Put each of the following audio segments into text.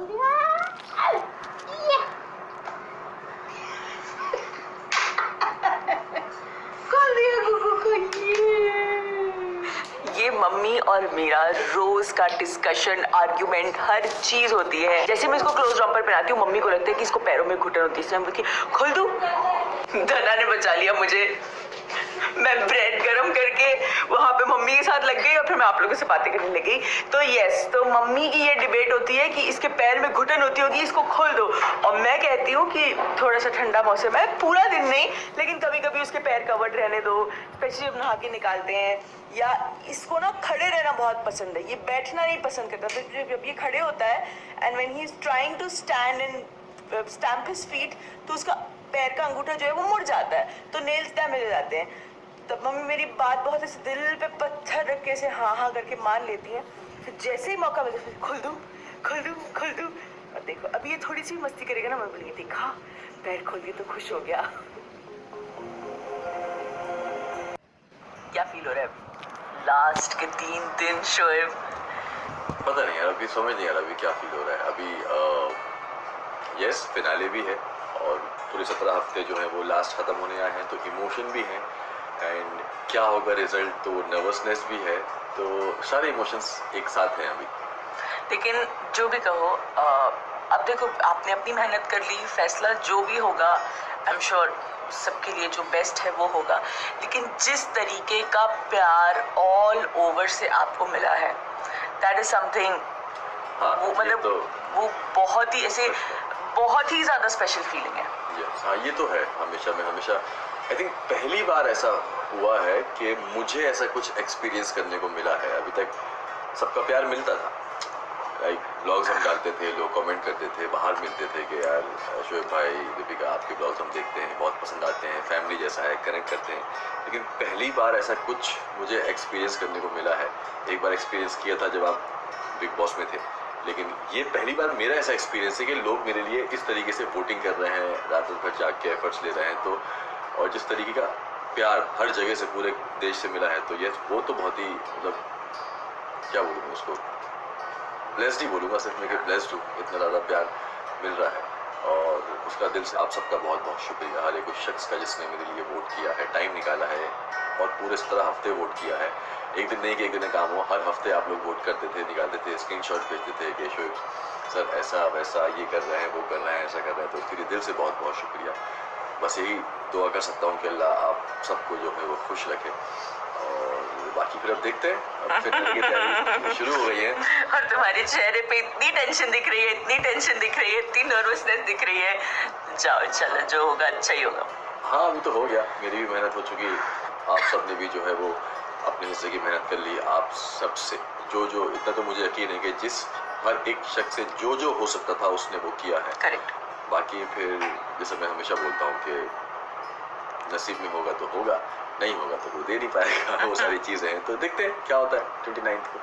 ये मम्मी और मेरा रोज का डिस्कशन, आर्ग्यूमेंट, हर चीज होती है। जैसे मैं इसको क्लोज रॉम्पर पहनाती हूँ, मम्मी को लगता है कि इसको पैरों में घुटन होती है, इसलिए मैं बोलती खोल दूं। धना ने बचा लिया मुझे। मैं ब्रेड गरम करके वहां पे मम्मी के साथ लग गई और फिर मैं आप लोगों से बातें करने लग गई। तो यस, तो मम्मी की ये डिबेट होती है कि इसके पैर में घुटन होती होगी, इसको खोल दो। और मैं कहती हूँ कि थोड़ा सा ठंडा मौसम है, पूरा दिन नहीं, लेकिन कभी कभी उसके पैर कवर्ड रहने दो, स्पेशली जब नहा के निकालते हैं। या इसको ना खड़े रहना बहुत पसंद है, ये बैठना नहीं पसंद करता। तो जब ये खड़े होता है and when he is trying to stand and stamp his feet, तो उसका पैर का अंगूठा जो है वो मुड़ जाता है, तो नेल्स डैमेज हो जाते हैं। तब मम्मी मेरी बात बहुत ऐसे दिल पे पत्थर रख के ऐसे हाँ हाँ करके मान लेती हैं। फिर जैसे ही मौका मिले फिर खोल दूँ खोल दूँ खोल दूँ। और देखो अभी ये थोड़ी सी मस्ती करेगा ना, मैं बोलेंगी देखा पैर खोल के तो खुश हो गया। क्या फील हो रहा है लास्ट के 3 दिन शोएब? पता नहीं यार, अभी समझ नहीं आ रहा अभी क्या फील हो रहा है। अभी यस फिनाले भी है और पूरे 17 हफ्ते जो है वो लास्ट खत्म होने आए हैं, तो इमोशन भी है एंड क्या होगा रिजल्ट, तो नर्वसनेस भी है, तो सारे इमोशंस एक साथ हैं अभी। लेकिन जो भी कहो, अब देखो आपने अपनी मेहनत कर ली, फैसला जो भी होगा आई एम श्योर सबके लिए जो बेस्ट है वो होगा। लेकिन जिस तरीके का प्यार ऑल ओवर से आपको मिला है, दैट इज समथिंग, वो मतलब तो वो बहुत ही ऐसे बहुत ही ज़्यादा स्पेशल फीलिंग है। हाँ ये तो है। मैं हमेशा आई थिंक पहली बार ऐसा हुआ है कि मुझे ऐसा कुछ एक्सपीरियंस करने को मिला है। अभी तक सबका प्यार मिलता था, लाइक ब्लॉग्स हम डालते थे, लोग कमेंट करते थे, बाहर मिलते थे कि यार शोएब भाई, दीपिका आपके ब्लॉग्स हम देखते हैं, बहुत पसंद आते हैं, फैमिली जैसा है, कनेक्ट करते हैं। लेकिन पहली बार ऐसा कुछ मुझे एक्सपीरियंस करने को मिला है। एक बार एक्सपीरियंस किया था जब आप बिग बॉस में थे, लेकिन ये पहली बार मेरा ऐसा एक्सपीरियंस है कि लोग मेरे लिए इस तरीके से वोटिंग कर रहे हैं, रात भर जाग के एफर्ट्स ले रहे हैं, तो और जिस तरीके का प्यार हर जगह से पूरे देश से मिला है, तो ये वो तो बहुत ही मतलब क्या बोलूँ उसको, ब्लेस्ड ही बोलूँगा सिर्फ मैं कि ब्लेस्ड हूँ, इतना ज़्यादा प्यार मिल रहा है। और उसका दिल से आप सबका बहुत बहुत शुक्रिया, हर एक उस शख्स का जिसने मेरे लिए वोट किया है, टाइम निकाला है और पूरे 17 हफ्ते वोट किया है। एक दिन नहीं कि एक दिन काम हो, हर हफ्ते आप लोग वोट करते थे, निकालते थे, स्क्रीनशॉट भेजते थे कि शोएब सर ऐसा वैसा ये कर रहे हैं, वो कर रहे हैं, ऐसा कर रहे हैं। तो उसके लिए दिल से बहुत बहुत शुक्रिया। बस यही दुआ कर सकता हूँ कि अल्लाह आप सबको जो है वो खुश रखे। और बाकी फिर अब देखते हैं, अब फिर की तैयारी शुरू हो गई है। और तुम्हारे चेहरे पे इतनी टेंशन दिख रही है, इतनी टेंशन दिख रही है, इतनी नर्वसनेस दिख रही है। जाओ चलो, जो होगा अच्छा ही होगा। हाँ अभी तो हो गया, मेरी भी मेहनत हो चुकी, आप सब ने भी जो है वो अपने हिस्से की मेहनत कर ली। आप सब से जो इतना तो मुझे यकीन है कि जिस हर एक शख्स से जो हो सकता था उसने वो किया है। करेक्ट। बाकी फिर जैसे मैं हमेशा बोलता हूँ कि नसीब में होगा तो होगा, नहीं होगा तो वो दे नहीं पाएगा। वो सारी चीज़ें हैं, तो देखते हैं क्या होता है 29 को।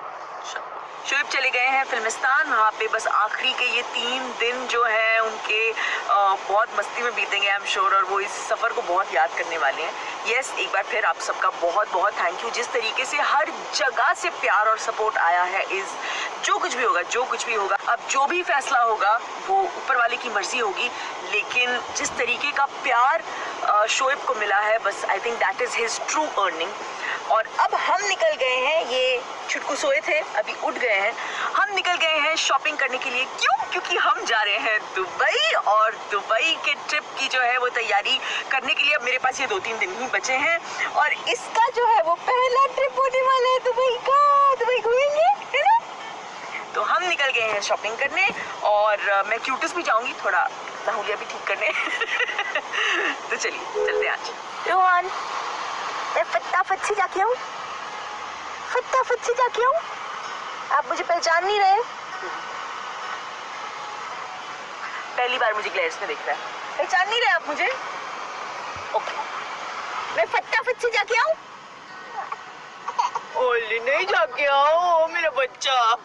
शोएब चले गए हैं फिल्मिस्तान, वहाँ पे बस आखिरी के ये 3 दिन जो है उनके बहुत मस्ती में बीतेंगे आई एम श्योर, और वो इस सफ़र को बहुत याद करने वाले हैं। यस, एक बार फिर आप सबका बहुत बहुत थैंक यू। जिस तरीके से हर जगह से प्यार और सपोर्ट आया है, इस जो कुछ भी होगा, अब जो भी फैसला होगा वो ऊपर वाले की मर्जी होगी, लेकिन जिस तरीके का प्यार शोएब को मिला है, बस I think that is his true earning. और अब हम निकल गए हैं, ये छुटकू सोए थे अभी उठ गए हैं, हम निकल गए हैं शॉपिंग करने के लिए। क्यों? क्योंकि हम जा रहे हैं दुबई, और दुबई के ट्रिप की जो है वो तैयारी करने के लिए अब मेरे पास ये 2-3 दिन ही बचे हैं, और इसका जो है वो पहला ट्रिप होने वाला है दुबई का। दुबई घूमेंगे, है ना? तो हम निकल गए हैं शॉपिंग करने, और मैं क्यूटस भी जाऊंगी, थोड़ा नहुलिया भी ठीक करने। तो चलिए चलते हैं आज। रोहन, मैं फटाफट से जाके आऊँ, आप मुझे पहचान नहीं रहे? पहली बार मुझे ग्लेयर्स में देख रहा है, पहचान नहीं रहे आप मुझे? ओके मैं फटाफट से जाके आऊँ? ओली नहीं जाके आओ मेरा बच्चा।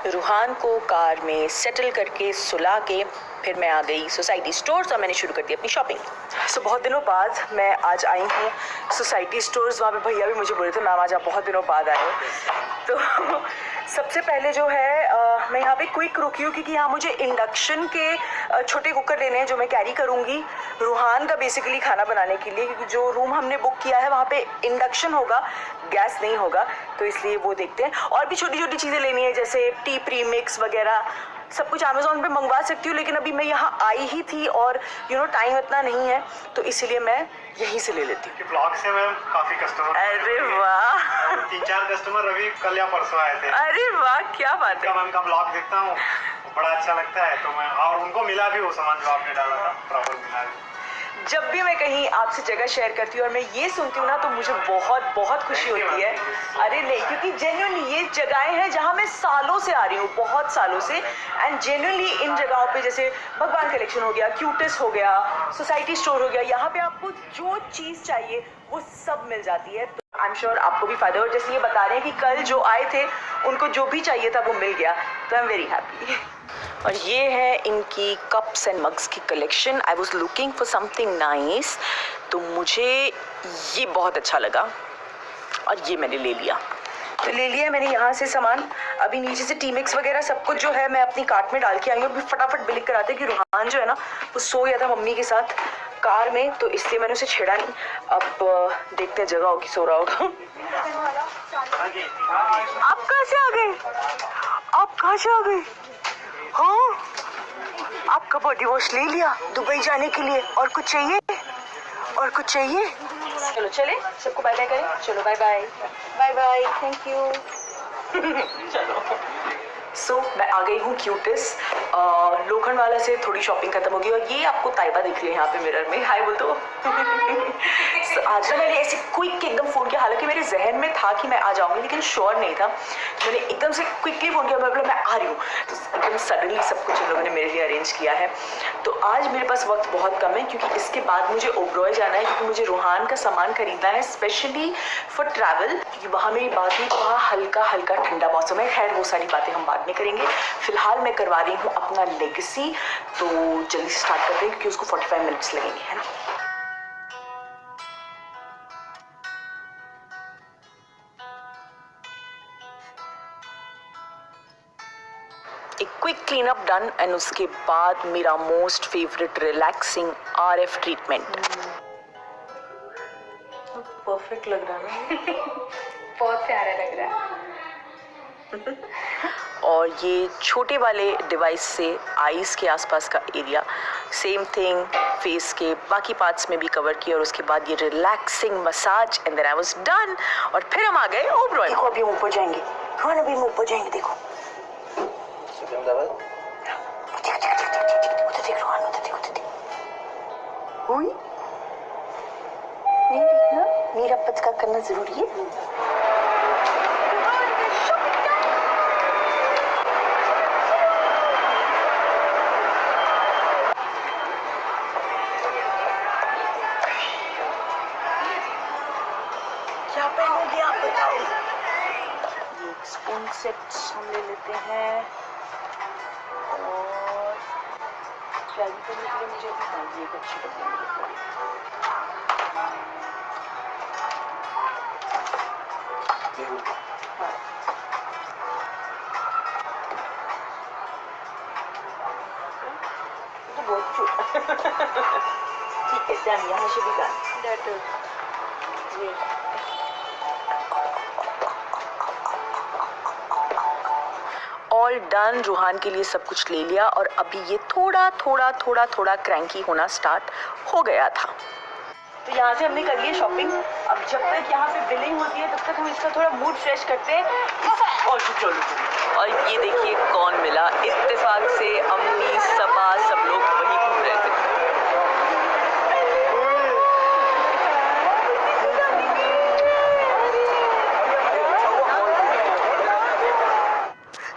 रूहान को कार में सेटल करके सुला के फिर मैं आ गई सोसाइटी स्टोर्स, और मैंने शुरू कर दी अपनी शॉपिंग। सो बहुत दिनों बाद मैं आज आई हूँ सोसाइटी स्टोर्स। वहाँ पे भैया भी मुझे बोले थे मैम आज आप बहुत दिनों बाद आए हो। तो सबसे पहले जो है मैं यहाँ पे क्विक रुकी हूँ क्योंकि यहाँ मुझे इंडक्शन के छोटे कुकर लेने हैं जो मैं कैरी करूँगी रूहान का बेसिकली खाना बनाने के लिए, क्योंकि जो रूम हमने बुक किया है वहाँ पे इंडक्शन होगा, गैस नहीं होगा, तो इसलिए वो देखते हैं। और भी छोटी छोटी चीज़ें लेनी है जैसे टी प्रीमिक्स वगैरह, सब कुछ अमेज़ॉन पे मंगवा सकती हूँ, लेकिन अभी मैं यहाँ आई ही थी और टाइम इतना नहीं है, तो इसीलिए मैं यहीं से ले लेती हूँ। ब्लॉग से मैम काफी कस्टमर, अरे वाह, 3-4 कस्टमर अभी कल या परसों आए थे। अरे वाह, क्या बात है। मैम का ब्लॉग देखता हूँ, बड़ा अच्छा लगता है, तो मैं और उनको मिला भी वो सामान जो आपने डाला था, प्रॉपर मिला भी। जब भी मैं कहीं आपसे जगह शेयर करती हूँ और मैं ये सुनती हूँ ना तो मुझे बहुत बहुत खुशी होती है। अरे नहीं, क्योंकि जेन्युइनली ये जगहें हैं जहाँ मैं सालों से आ रही हूँ, बहुत सालों से, एंड जेन्युइनली इन जगहों पे जैसे भगवान कलेक्शन हो गया, क्यूटिस हो गया, सोसाइटी स्टोर हो गया, यहाँ पे आपको जो चीज़ चाहिए वो सब मिल जाती है। तो आई एम श्योर आपको भी फायदा हो। जैसे ये बता रहे हैं कि कल जो आए थे उनको जो भी चाहिए था वो मिल गया, तो आई एम वेरी हैप्पी। और ये है इनकी कप्स एंड मग्स की collection. I was looking for something nice, तो मुझे ये बहुत अच्छा लगा और ये मैंने ले लिया। तो ले लिया मैंने यहाँ से सामान। अभी नीचे से टी मिक्स वगैरह सब कुछ जो है मैं अपनी कार्ट में डाल के आई हूँ। अभी फटाफट बिल कराते कि रूहान जो है ना वो सो गया था मम्मी के साथ कार में, तो इसलिए मैंने उसे छेड़ा नहीं। अब देखते हैं जगह होगी, सो रहा होगा। आप कहाँ से आ गए? आप कहाँ से आ गए? हाँ, आपका बॉडी वॉश ले लिया दुबई जाने के लिए। और कुछ चाहिए? और कुछ चाहिए? चलो चले, सबको बाय बाय करें। चलो bye bye, bye bye, thank you. चलो सो मैं आ गई हूँ क्यूटिस। लोखंड वाला से थोड़ी शॉपिंग खत्म होगी और ये आपको ताइबा दिख रही है यहाँ पे मिरर में। हाय बोल दो। so, आज ना मैंने ऐसे क्विक एकदम फ़ोन किया, हालांकि मेरे जहन में था कि मैं आ जाऊँगी लेकिन श्योर नहीं था। मैंने एकदम से क्विकली फ़ोन किया, मैं आ रही हूँ, तो एकदम सडनली सब कुछ इन लोगों ने मेरे लिए अरेंज किया है। तो आज मेरे पास वक्त बहुत कम है क्योंकि इसके बाद मुझे ओबरॉय जाना है, क्योंकि मुझे रूहान का सामान खरीदना है स्पेशली फॉर ट्रैवल, क्योंकि वहाँ मेरी बात हुई तो वहाँ हल्का हल्का ठंडा मौसम है। खैर वो सारी बातें हम बाद में करेंगे। फिलहाल मैं करवा रही हूँ अपना लेगेसी, तो जल्दी से स्टार्ट करते हैं क्योंकि उसको 45 मिनट्स लगेंगे, है ना। एक quick clean up done and उसके बाद मेरा most favourite relaxing RF treatment. Perfect लग रहा है ना। बहुत प्यारा लग रहा है। और ये छोटे वाले डिवाइस से आईज के आसपास का एरिया, सेम थिंग फेस के बाकी पार्ट्स में भी कवर किया, और उसके बाद ये relaxing massage and then I was done. और फिर हम आ गए ओबरॉय। देखो अभी हम ऊपर जाएंगे, हाँ अभी हम ऊपर जाएंगे। देखो नहीं देखना, मेरा पचका करना जरूरी है। क्या पहनोगे आप बताओ? ये स्पून सेट हम ले लेते हैं, और ट्रैवल करने के लिए मुझे अभी हाँ ये अच्छी लगेगी। तो बहुत ठीक है, डन। यहाँ से भी डन। All done. रूहान के लिए सब कुछ ले लिया और अभी ये थोड़ा थोड़ा थोड़ा थोड़ा क्रैंकी होना स्टार्ट हो गया था। तो यहाँ से हमने कर लिया शॉपिंग। अब जब तक यहाँ पे बिलिंग होती है तब तक हम इसका थोड़ा मूड फ्रेश करते हैं। और ये देखिए कौन मिला, इत्तेफाक से अम्मी सबा सब लोग वहीं घूम रहे थे।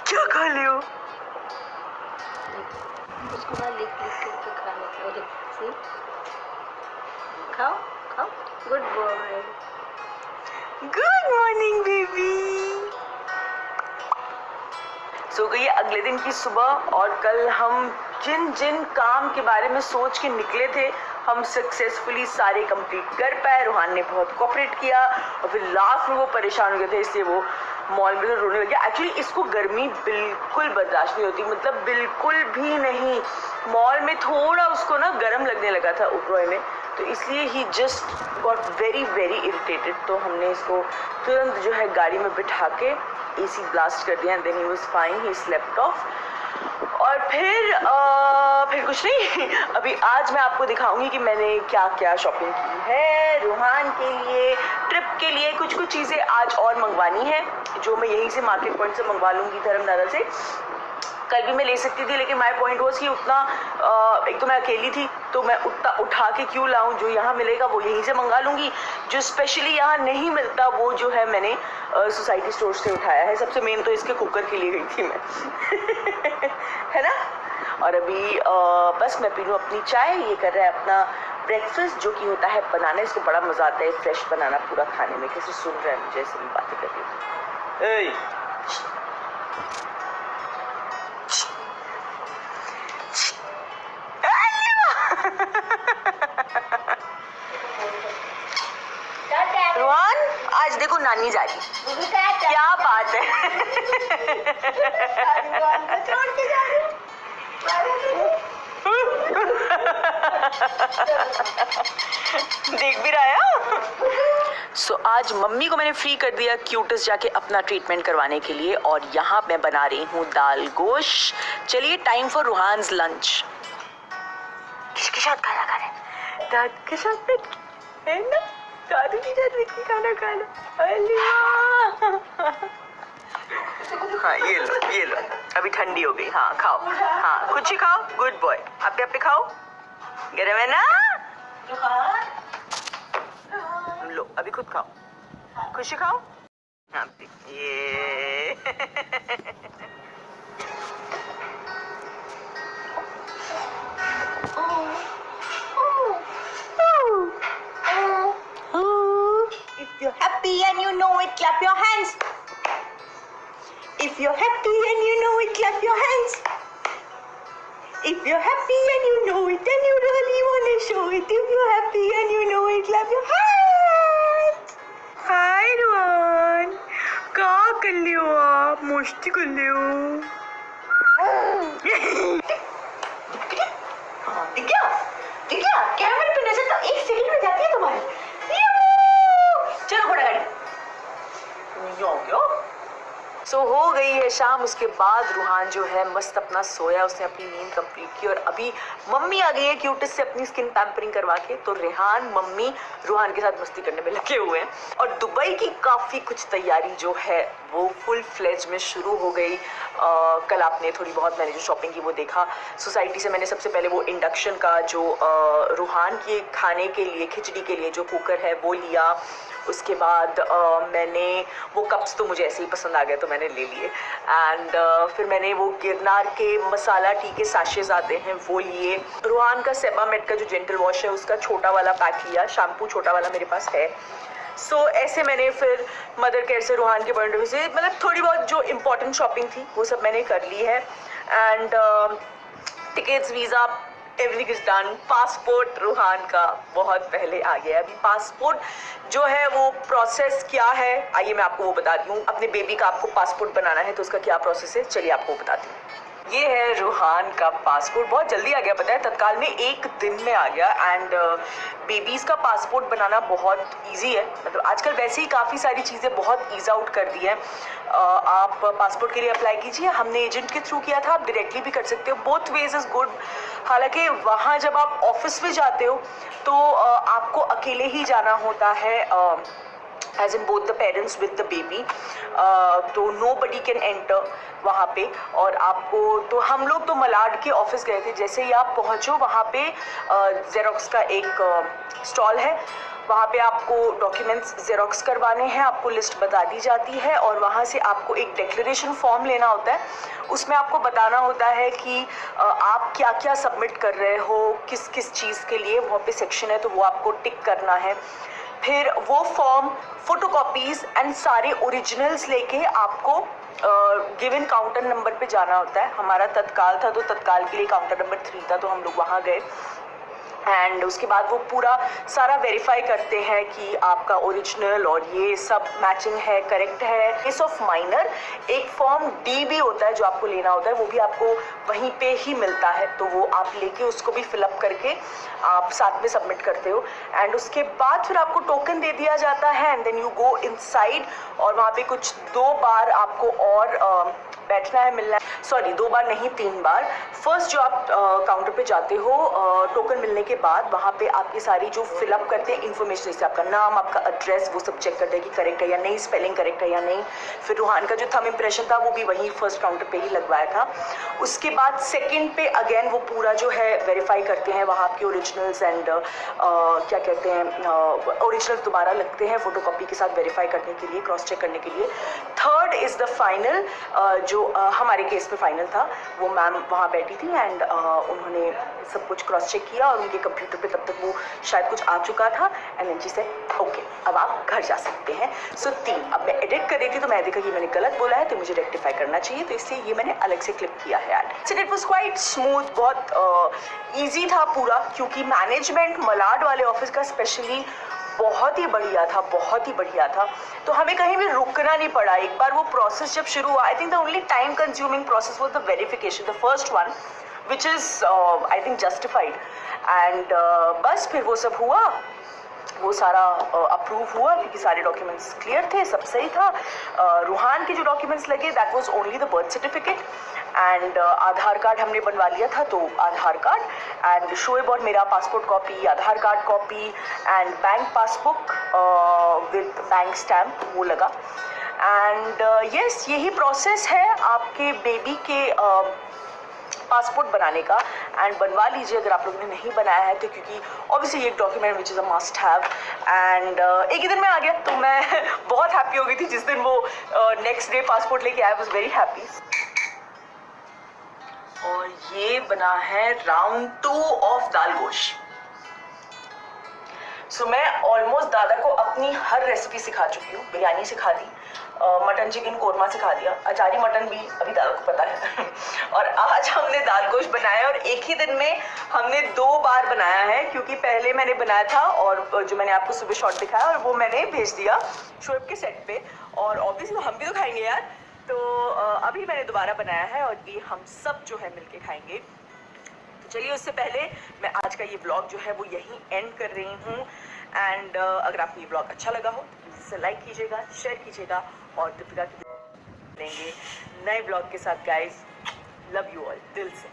क्या खा लियो? उसको ना लिख करके खाने को दे। सी खाओ खाओ। Good boy. Good morning baby. सो गई अगले दिन की सुबह, और कल हम जिन जिन काम के बारे में सोच के निकले थे हम सक्सेसफुली सारे कंप्लीट कर पाए। रूहान ने बहुत कोऑपरेट किया और फिर लास्ट में वो परेशान हो गए थे, इसलिए वो मॉल में तो रोने लग गया। एक्चुअली इसको गर्मी बिल्कुल बर्दाश्त नहीं होती, मतलब बिल्कुल भी नहीं। मॉल में थोड़ा उसको ना गर्म लगने लगा था उपरोय में, तो इसलिए ही just got very very irritated. तो हमने इसको तुरंत जो है गाड़ी में बिठा के एसी ब्लास्ट कर दिया and then he was fine, he slept off. और फिर कुछ नहीं, अभी आज मैं आपको दिखाऊंगी कि मैंने क्या क्या शॉपिंग की है रूहान के लिए, ट्रिप के लिए। कुछ कुछ चीज़ें आज और मंगवानी है जो मैं यहीं से मार्केट पॉइंट से मंगवा लूँगी, धर्मदारा से। कल भी मैं ले सकती थी, लेकिन माय पॉइंट वॉज कि उतना एक तो मैं अकेली थी, तो मैं उतना उठा के क्यों लाऊं। जो यहाँ मिलेगा वो यहीं से मंगा लूँगी, जो स्पेशली यहाँ नहीं मिलता वो जो है मैंने सोसाइटी स्टोर से उठाया है। सबसे मेन तो इसके कुकर के लिए गई थी मैं है ना। और अभी बस मैं पी लूँ अपनी चाय। ये कर रहा है अपना ब्रेकफास्ट, जो कि होता है बनाना। इसको बड़ा मज़ा आता है फ्रेश बनाना पूरा खाने में। कैसे सुन रहा है मुझे, ऐसे भी बातें कर रही हूँ। रोहन आज देखो नानी जा रही, क्या बात है। देख भी रहा है। सो आज मम्मी को मैंने फ्री कर दिया क्यूटस जाके अपना ट्रीटमेंट करवाने के लिए, और यहाँ मैं बना रही हूँ दाल गोश्त। चलिए टाइम फॉर रूहान्स लंच। किसके साथ खाना खा रहे? दाद के साथ बैठ के, है ना? दादू के साथ बैठ के खाना खाना। हाँ ये लो अभी ठंडी हो गई। हाँ खाओ, हाँ कुछ ही खाओ, गुड बॉय। आप पे खाओ, गरम है ना। लो अभी खुद खाओ, खुशी खाओ। हाँ ये If you're happy and you know it, clap your hands. If you're happy and you know it, clap your hands. If you're happy and you know it and you really want to show it, if you're happy and you know it, clap your hands. Hi Rohan, क्या कर रहे हो आप? मस्ती कर रहे हो? दिख गया कैमरे पे नजर तो 1 सेकंड में जाती है तुम्हारी। चलो घोड़ा गाड़ी। सो हो गई है शाम। उसके बाद रूहान जो है मस्त अपना सोया, उसने अपनी नींद कंप्लीट की, और अभी मम्मी आ गई है क्यूटिस से अपनी स्किन पैम्परिंग करवा के। तो रेहान मम्मी रूहान के साथ मस्ती करने में लगे हुए हैं, और दुबई की काफ़ी कुछ तैयारी जो है वो फुल फ्लेज में शुरू हो गई। कल आपने थोड़ी बहुत मैंने जो शॉपिंग की वो देखा। सोसाइटी से मैंने सबसे पहले वो इंडक्शन का जो रूहान के खाने के लिए, खिचड़ी के लिए जो कुकर है वो लिया। उसके बाद मैंने वो कप्स तो मुझे ऐसे ही पसंद आ गए तो मैंने ले लिए। एंड फिर मैंने वो गिरनार के मसाला टी के साशेज आते हैं वो लिए। रूहान का सेबामेट का जो जेंटल वॉश है उसका छोटा वाला पैक लिया। शैम्पू छोटा वाला मेरे पास है। सो ऐसे मैंने फिर मदर केयर से रूहान के पॉइंट ऑफ व्यू से मतलब थोड़ी बहुत जो इम्पोर्टेंट शॉपिंग थी वो सब मैंने कर ली है। And tickets, visa, everything is done. Passport Ruhaan का बहुत पहले आ गया। अभी पासपोर्ट जो है वो प्रोसेस क्या है, आइए मैं आपको वो बताती हूँ। अपने बेबी का आपको पासपोर्ट बनाना है तो उसका क्या प्रोसेस है, चलिए आपको बताती हूँ। ये है रूहान का पासपोर्ट। बहुत जल्दी आ गया, पता है, तत्काल में 1 दिन में आ गया। एंड बेबीज़ का पासपोर्ट बनाना बहुत इजी है। मतलब आजकल वैसे ही काफ़ी सारी चीज़ें बहुत ईज आउट कर दी हैं। आप पासपोर्ट के लिए अप्लाई कीजिए। हमने एजेंट के थ्रू किया था, आप डायरेक्टली भी कर सकते हो। Both ways is good. हालांकि वहाँ जब आप ऑफिस में जाते हो तो आपको अकेले ही जाना होता है, as in both the parents with the baby. तो नो बडी कैन एंटर वहाँ पे। और आपको तो हम लोग तो मलाड के ऑफिस गए थे। जैसे ही आप पहुँचो वहाँ पे जेरोक्स का एक स्टॉल है, वहाँ पे आपको डॉक्यूमेंट्स जेरोक्स करवाने हैं, आपको लिस्ट बता दी जाती है, और वहाँ से आपको एक डिक्लेरेशन फॉर्म लेना होता है। उसमें आपको बताना होता है कि आप क्या क्या सबमिट कर रहे हो, किस किस चीज़ के लिए। वहाँ पे सेक्शन है तो वो आपको टिक करना है। फिर वो फॉर्म, फोटोकॉपीज़ एंड सारे ओरिजिनल्स लेके आपको गिवन काउंटर नंबर पे जाना होता है। हमारा तत्काल था तो तत्काल के लिए काउंटर नंबर 3 था, तो हम लोग वहाँ गए। एंड उसके बाद वो पूरा सारा वेरीफाई करते हैं कि आपका ओरिजिनल और ये सब मैचिंग है, करेक्ट है। केस ऑफ माइनर एक फॉर्म डी भी होता है जो आपको लेना होता है, वो भी आपको वहीं पे ही मिलता है, तो वो आप लेके उसको भी फिलअप करके आप साथ में सबमिट करते हो। एंड उसके बाद फिर आपको टोकन दे दिया जाता है and then you go inside, और वहाँ पे कुछ 2 बार आपको और बैठना है, मिलना है, सॉरी 2 बार नहीं 3 बार। फर्स्ट जो आप काउंटर पे जाते हो टोकन मिलने के बाद, वहाँ पे आपकी सारी जो फिलअप करते हैं इन्फॉर्मेशन, जैसे आपका नाम, आपका एड्रेस, वो सब चेक करते हैं कि करेक्ट है या नहीं, स्पेलिंग करेक्ट है या नहीं। फिर रूहान का जो थंब इम्प्रेशन था वो भी वहीं फर्स्ट काउंटर पे ही लगवाया था। उसके बाद सेकेंड पे अगेन वो पूरा जो है वेरीफाई करते हैं, वहाँ आपके ओरिजिनल्स एंड क्या कहते हैं ओरिजिनल दोबारा लगते हैं फोटोकॉपी के साथ वेरीफाई करने के लिए, क्रॉस चेक करने के लिए। थर्ड इज़ द फाइनल, जो हमारे केस में फाइनल था, वो मैम वहाँ बैठी थी एंड उन्होंने सब कुछ क्रॉस चेक किया और उनके कंप्यूटर पे तब तक वो शायद कुछ आ चुका था and then she said okay अब आप घर जा सकते हैं। सो 3, अब मैं एडिट कर रही थी तो मैं देखा कि मैंने गलत बोला है तो मुझे रेक्टिफाई करना चाहिए, तो इसलिए ये मैंने अलग से क्लिप किया है यार। So it was quite smooth, बहुत ईजी था पूरा, क्योंकि मैनेजमेंट मलाड वाले ऑफिस का स्पेशली बहुत ही बढ़िया था, बहुत ही बढ़िया था, तो हमें कहीं भी रुकना नहीं पड़ा। एक बार वो प्रोसेस जब शुरू हुआ, I think the only time consuming process was the verification, the first one which is I think justified, and बस फिर वो सब हुआ, वो सारा अप्रूव हुआ क्योंकि सारे डॉक्यूमेंट्स क्लियर थे, सब सही था। रूहान के जो डॉक्यूमेंट्स लगे that was only the birth certificate and Aadhaar card हमने बनवा लिया था, तो आधार कार्ड एंड शोएब और मेरा passport copy, Aadhaar card copy and bank passbook with bank stamp वो लगा। एंड यस यही प्रोसेस है आपके बेबी के पासपोर्ट बनाने का, एंड बनवा लीजिए अगर आप लोगों ने नहीं बनाया है तो, क्योंकि ऑब्वियसली ये एक document which is a must have. And एक ही दिन में आ गया, तो मैं बहुत हैप्पी हो गई थी जिस दिन वो नेक्स्ट डे पासपोर्ट लेके आया, वाज वेरी हैप्पी। और ये बना है राउंड 2 ऑफ दाल गोश। सो मैं ऑलमोस्ट दादा को अपनी हर रेसिपी सिखा चुकी हूँ। बिरयानी सिखा दी, मटन चिकन कोरमा सिखा दिया, अचारी मटन भी अभी दादा को पता है और आज हमने दाल गोश्त बनाया, और एक ही दिन में हमने 2 बार बनाया है, क्योंकि पहले मैंने बनाया था और जो मैंने आपको सुबह शॉट दिखाया और वो मैंने भेज दिया शोएब के सेट पे, और ऑब्वियसली हम भी तो खाएंगे यार, तो अभी मैंने दोबारा बनाया है और ये हम सब जो है मिलके खाएंगे। तो चलिए उससे पहले मैं आज का ये व्लॉग जो है वो यहीं एंड कर रही हूँ, एंड अगर आपको ये व्लॉग अच्छा लगा हो तो इसे लाइक कीजिएगा, शेयर कीजिएगा, और दीपिका के देंगे नए व्लॉग के साथ। गाइस लव यू ऑल दिल से।